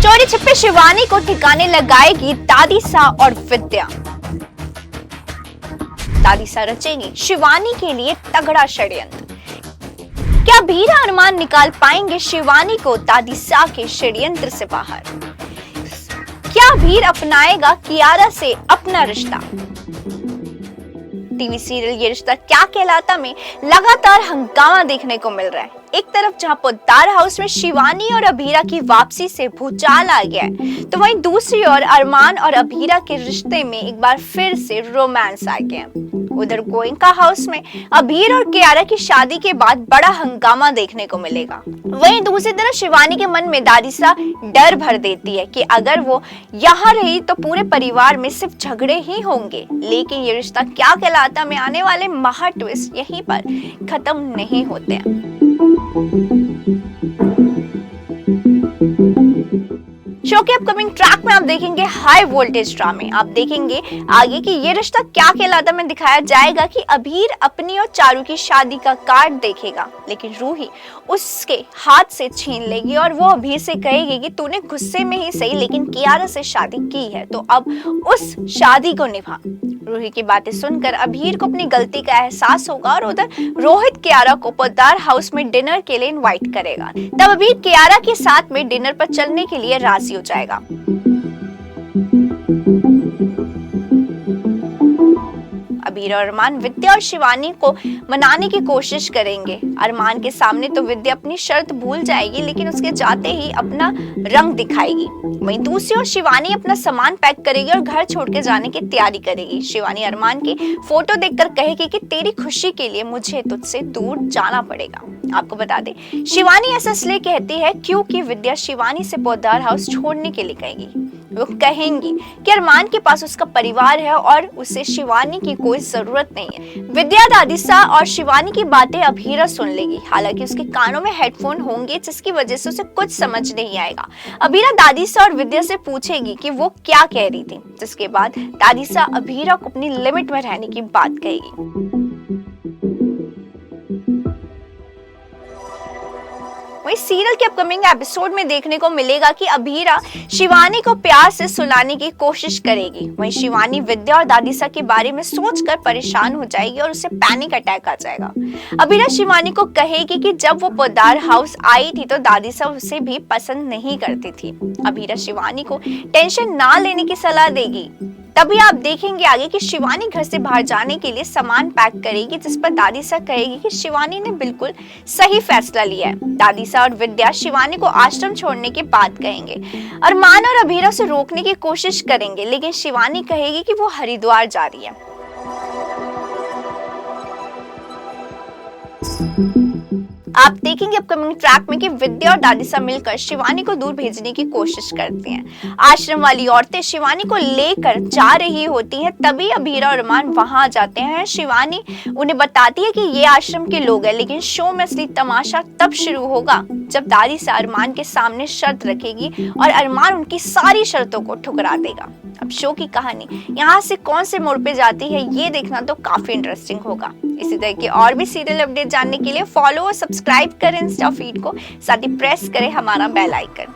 चोरी छिपे शिवानी को ठिकाने लगाएगी दादीसा और विद्या। दादीसा रचेगी शिवानी के लिए तगड़ा षड्यंत्र। क्या भीरा अनुमान निकाल पाएंगे शिवानी को दादीसा के षड्यंत्र से बाहर? क्या भीर अपनाएगा कियारा से अपना रिश्ता? टीवी सीरियल ये रिश्ता क्या कहलाता में लगातार हंगामा देखने को मिल रहा है। एक तरफ जहां पोद्दार हाउस में शिवानी और अभीरा की वापसी से भूचाल आ गया है, तो वहीं दूसरी ओर अरमान और अभीरा के रिश्ते में एक बार फिर से रोमांस आ गया। उधर गोयनका हाउस में अभीर और कियारा की शादी के बाद बड़ा हंगामा देखने को मिलेगा। वहीं दूसरी तरफ शिवानी के मन में दादीसा डर भर देती है कि अगर वो यहाँ रही तो पूरे परिवार में सिर्फ झगड़े ही होंगे। लेकिन ये रिश्ता क्या कहलाता में आने वाले महा ट्विस्ट यहीं पर खत्म नहीं होते हैं। शो के अपकमिंग ट्रैक में आप देखेंगे हाई वोल्टेज ड्रामे। आप देखेंगे आगे कि ये रिश्ता क्या कहलाता में दिखाया जाएगा कि अभीर अपनी और चारू की शादी का कार्ड देखेगा, लेकिन रूही उसके हाथ से छीन लेगी और वो अभीर से कहेगी कि तूने गुस्से में ही सही लेकिन कियारा से शादी की है तो अब उस शादी को निभा। रूही की बातें सुनकर अभीर को अपनी गलती का एहसास होगा और उधर रोहित कियारा को पोद्दार हाउस में डिनर के लिए इनवाइट करेगा। तब अभीर कियारा के साथ में डिनर पर चलने के लिए राजी हो जाएगा। अभीर और अरमान विद्या और शिवानी को मनाने की कोशिश करेंगे। अरमान के सामने तो विद्या अपनी शर्त भूल जाएगी, लेकिन उसके जाते ही अपना रंग दिखाएगी। वहीं दूसरी ओर शिवानी अपना सामान पैक करेगी और घर छोड़ के जाने की तैयारी करेगी। शिवानी अरमान की फोटो देखकर कहेगी कि तेरी खुशी के लिए मुझे तुझसे दूर जाना पड़ेगा। आपको बता दें, शिवानी ऐसा इसलिए कहती है क्योंकि विद्या शिवानी से पोद्दार हाउस छोड़ने के लिए कहेगी। वो कहेंगी कि अरमान के पास उसका परिवार है और उसे शिवानी की कोई जरूरत नहीं है। विद्या दादीसा और शिवानी की बातें अभीरा सुन लेगी। हालांकि उसके कानों में हेडफोन होंगे जिसकी वजह से उसे कुछ समझ नहीं आएगा। अभीरा दादीसा और विद्या से पूछेगी कि वो क्या कह रही थी, जिसके बाद दादीसा अभीरा को अपनी लिमिट में रहने की बात कहेगी। वहीं सीरियल के अपकमिंग एपिसोड में देखने को मिलेगा कि अभीरा शिवानी को प्यार से सुलाने की कोशिश करेगी। वहीं शिवानी विद्या और दादीसा के बारे में सोचकर परेशान हो जाएगी और उसे पैनिक अटैक आ जाएगा। अभीरा शिवानी को कहेगी कि जब वो पोद्दार हाउस आई थी तो दादीसा उसे भी पसंद नहीं करती थी। अभीरा शिवानी को टेंशन ना लेने की सलाह देगी। तभी आप देखेंगे आगे कि शिवानी घर से बाहर जाने के लिए सामान पैक करेगी, जिस पर दादीसा कहेगी कि शिवानी ने बिल्कुल सही फैसला लिया है। दादीसा और विद्या शिवानी को आश्रम छोड़ने की बात कहेंगे। अरमान और अभीरा उसे रोकने की कोशिश करेंगे, लेकिन शिवानी कहेगी कि वो हरिद्वार जा रही है। आप देखेंगे अपकमिंग ट्रैक में कि विद्या और दादीसा मिलकर शिवानी को दूर भेजने की कोशिश करती हैं। आश्रम वाली औरतें शिवानी को लेकर जा रही होती हैं, तभी अभीरा और अरमान वहां जाते हैं। शिवानी उन्हें बताती है कि ये आश्रम के लोग हैं, लेकिन शो में असली तमाशा तब शुरू होगा जब दादीसा अरमान के सामने शर्त रखेगी और अरमान उनकी सारी शर्तों को ठुकरा देगा। अब शो की कहानी यहाँ से कौन से मोड़ पे जाती है ये देखना तो काफी इंटरेस्टिंग होगा। इसी तरह के और भी सीरियल अपडेट जानने के लिए फॉलो और सब्सक्राइब करें इंस्टा फीड को, साथ ही प्रेस करें हमारा बेल आइकन।